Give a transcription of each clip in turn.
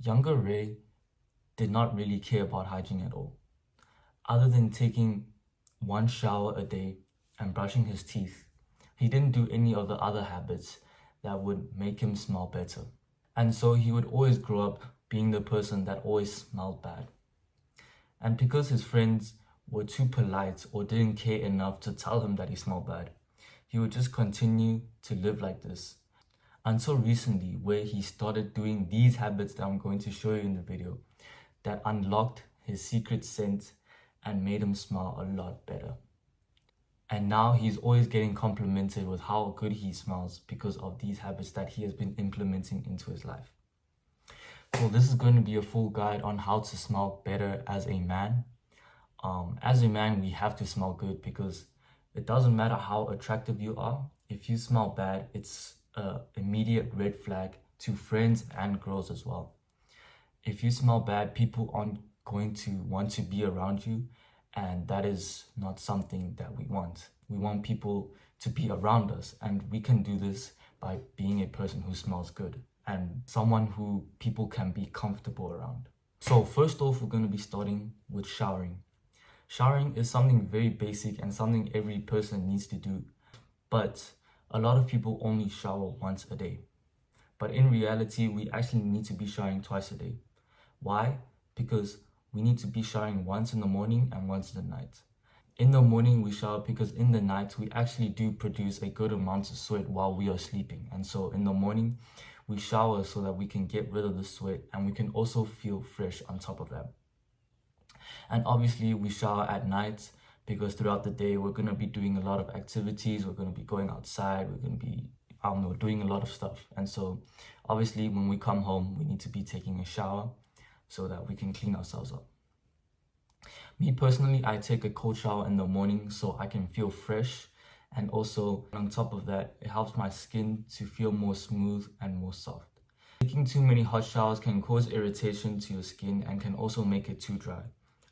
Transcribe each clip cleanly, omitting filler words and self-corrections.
Younger Ray did not really care about hygiene at all, other than taking one shower a day and brushing his teeth. He didn't do any of the other habits that would make him smell better. And so he would always grow up being the person that always smelled bad. And because his friends were too polite or didn't care enough to tell him that he smelled bad, he would just continue to live like this. Until recently, where he started doing these habits that I'm going to show you in the video that unlocked his secret scent and made him smell a lot better. And now he's always getting complimented with how good he smells because of these habits that he has been implementing into his life. So this is going to be a full guide on how to smell better as a man. As a man, we have to smell good because it doesn't matter how attractive you are. If you smell bad, it's an immediate red flag to friends and girls as well. If you smell bad, people aren't going to want to be around you, and that is not something that we want. We want people to be around us, and we can do this by being a person who smells good and someone who people can be comfortable around. So first off, we're going to be starting with showering. Showering is something very basic and something every person needs to do, but a lot of people only shower once a day. But in reality, we actually need to be showering twice a day. Why? Because we need to be showering once in the morning and once in the night. In the morning, we shower because in the night, we actually do produce a good amount of sweat while we are sleeping. And so in the morning, we shower so that we can get rid of the sweat and we can also feel fresh on top of that. And obviously, we shower at night because throughout the day, we're going to be doing a lot of activities. We're going to be going outside. We're going to be, doing a lot of stuff. And so obviously, when we come home, we need to be taking a shower so that we can clean ourselves up. Me personally, I take a cold shower in the morning so I can feel fresh, and also on top of that, it helps my skin to feel more smooth and more soft. Taking too many hot showers can cause irritation to your skin and can also make it too dry.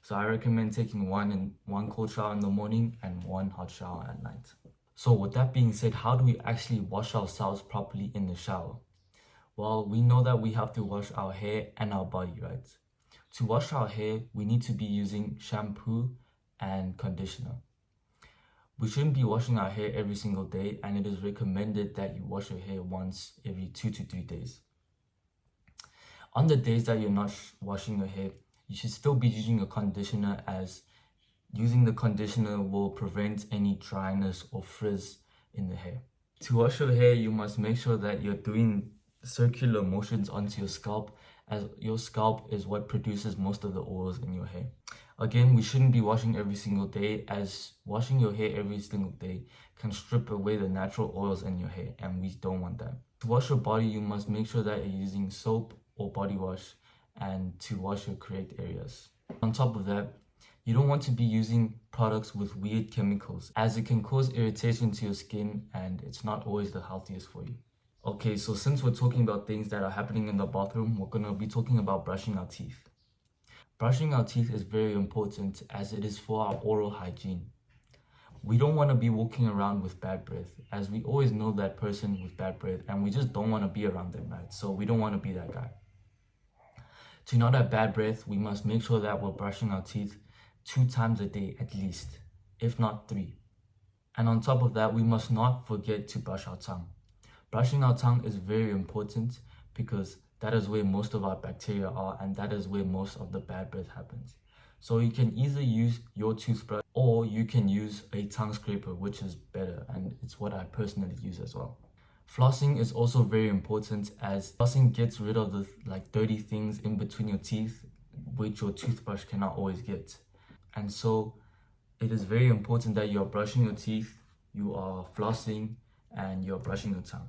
So I recommend taking one cold shower in the morning and one hot shower at night. So with that being said, how do we actually wash ourselves properly in the shower? Well, we know that we have to wash our hair and our body, right? To wash our hair, we need to be using shampoo and conditioner. We shouldn't be washing our hair every single day, and it is recommended that you wash your hair once every 2 to 3 days. On the days that you're not washing your hair, you should still be using a conditioner, as using the conditioner will prevent any dryness or frizz in the hair. To wash your hair, you must make sure that you're doing circular motions onto your scalp, as your scalp is what produces most of the oils in your hair. Again, we shouldn't be washing every single day, as washing your hair every single day can strip away the natural oils in your hair, and we don't want that. To wash your body, you must make sure that you're using soap or body wash and to wash your correct areas. On top of that, you don't want to be using products with weird chemicals, as it can cause irritation to your skin and it's not always the healthiest for you. Okay, so since we're talking about things that are happening in the bathroom, we're going to be talking about brushing our teeth. Brushing our teeth is very important as it is for our oral hygiene. We don't want to be walking around with bad breath, as we always know that person with bad breath and we just don't want to be around them, right? So we don't want to be that guy. To not have bad breath, we must make sure that we're brushing our teeth 2 times a day at least, if not 3. And on top of that, we must not forget to brush our tongue. Brushing our tongue is very important because that is where most of our bacteria are, and that is where most of the bad breath happens. So you can either use your toothbrush or you can use a tongue scraper, which is better, and it's what I personally use as well. Flossing is also very important, as flossing gets rid of the dirty things in between your teeth, which your toothbrush cannot always get. And so it is very important that you're brushing your teeth, you are flossing, and you're brushing your tongue.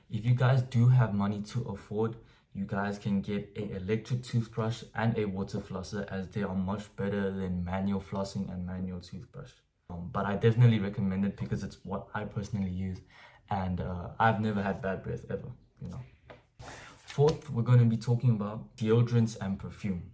If you guys do have money to afford, you guys can get an electric toothbrush and a water flosser, as they are much better than manual flossing and manual toothbrush. But I definitely recommend it because it's what I personally use, and I've never had bad breath ever, Fourth, we're going to be talking about deodorants and perfume.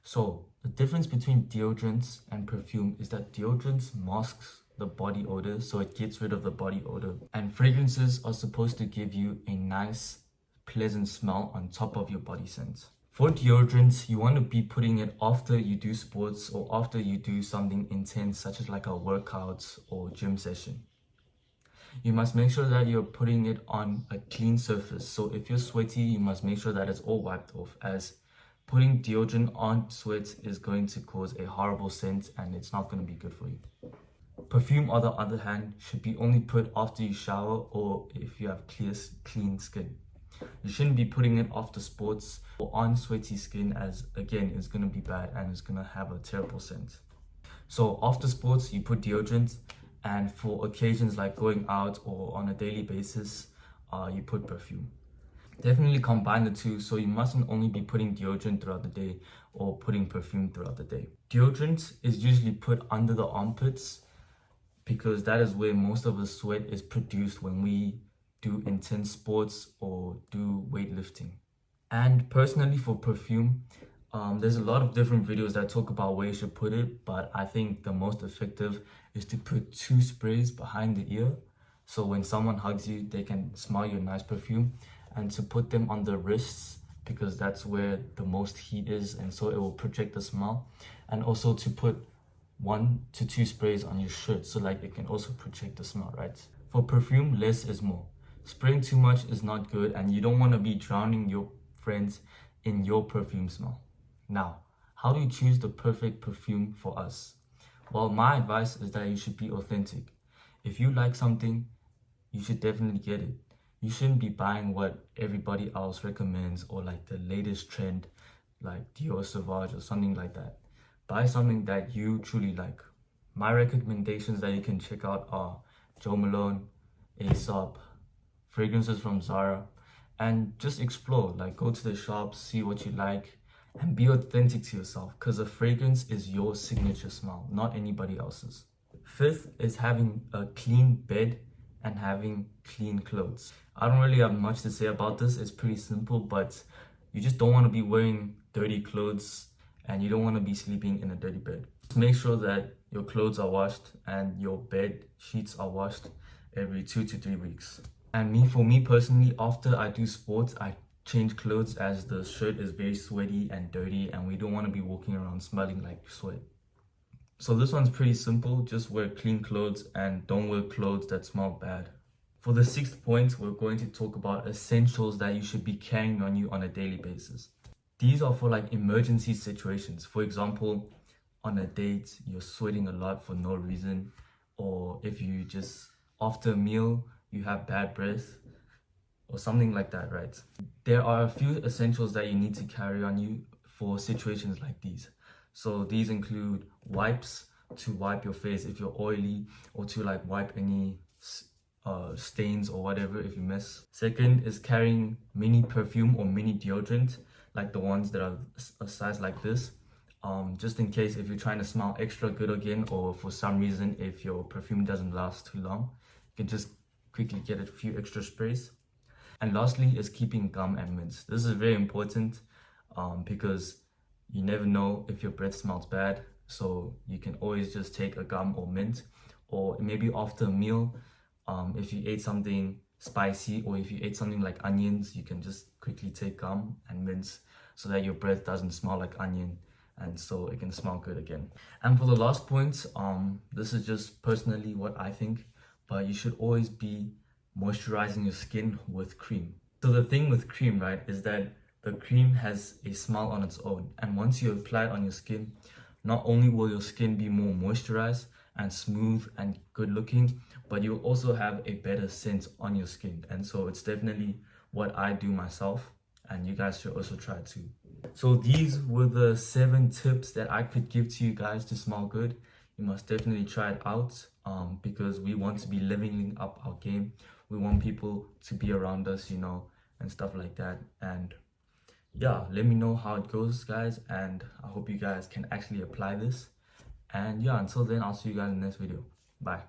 So the difference between deodorants and perfume is that deodorants masks the body odor, so it gets rid of the body odor, and fragrances are supposed to give you a nice pleasant smell on top of your body scent. For deodorants, you want to be putting it after you do sports or after you do something intense, such as like a workout or gym session. You must make sure that you're putting it on a clean surface. So if you're sweaty, you must make sure that it's all wiped off, as putting deodorant on sweat is going to cause a horrible scent and it's not going to be good for you. Perfume, on the other hand, should be only put after you shower or if you have clean skin. You shouldn't be putting it after sports or on sweaty skin, as again, it's going to be bad and it's going to have a terrible scent. So after sports, you put deodorant, and for occasions like going out or on a daily basis, you put perfume. Definitely combine the two, so you mustn't only be putting deodorant throughout the day or putting perfume throughout the day. Deodorant is usually put under the armpits because that is where most of the sweat is produced when we do intense sports or do weightlifting. And personally, for perfume, there's a lot of different videos that talk about where you should put it, but I think the most effective is to put 2 sprays behind the ear, so when someone hugs you, they can smell your nice perfume, and to put them on the wrists because that's where the most heat is, and so it will project the smell. And also to put 1 to 2 sprays on your shirt, so like it can also project the smell, right? For perfume, less is more. Spraying too much is not good, and you don't want to be drowning your friends in your perfume smell. Now, how do you choose the perfect perfume for us? Well, my advice is that you should be authentic. If you like something, you should definitely get it. You shouldn't be buying what everybody else recommends or like the latest trend, like Dior Sauvage or something like that. Buy something that you truly like. My recommendations that you can check out are Jo Malone, Aesop, fragrances from Zara, and just explore. Like, go to the shops, see what you like, and be authentic to yourself, because a fragrance is your signature smell, not anybody else's. 5th is having a clean bed and having clean clothes. I don't really have much to say about this. It's pretty simple, but you just don't want to be wearing dirty clothes and you don't want to be sleeping in a dirty bed. Just make sure that your clothes are washed and your bed sheets are washed every 2 to 3 weeks. And for me personally, after I do sports, I change clothes as the shirt is very sweaty and dirty and we don't want to be walking around smelling like sweat. So this one's pretty simple. Just wear clean clothes and don't wear clothes that smell bad. For the 6th point, we're going to talk about essentials that you should be carrying on you on a daily basis. These are for like emergency situations. For example, on a date, you're sweating a lot for no reason, or if you just, after a meal, you have bad breath, or something like that, right? There are a few essentials that you need to carry on you for situations like these. So these include wipes to wipe your face if you're oily, or to like wipe any stains or whatever if you miss. Second is carrying mini perfume or mini deodorant, like the ones that are a size like this, just in case if you're trying to smell extra good again, or for some reason if your perfume doesn't last too long, you can just quickly get a few extra sprays. And lastly is keeping gum and mints. This is very important because you never know if your breath smells bad, so you can always just take a gum or mint, or maybe after a meal, if you ate something spicy or if you ate something like onions, you can just quickly take gum and mints so that your breath doesn't smell like onion and so it can smell good again. And for the last point, this is just personally what I think, but you should always be moisturizing your skin with cream. So the thing with cream, right, is that the cream has a smell on its own, and once you apply it on your skin, not only will your skin be more moisturized and smooth and good looking, but you'll also have a better scent on your skin. And so it's definitely what I do myself, and you guys should also try it too. So these were the 7 tips that I could give to you guys to smell good. You must definitely try it out because we want to be leveling up our game. We want people to be around us, you know, and stuff like that. And yeah, let me know how it goes, guys, and I hope you guys can actually apply this. And yeah, until then, I'll see you guys in the next video. Bye.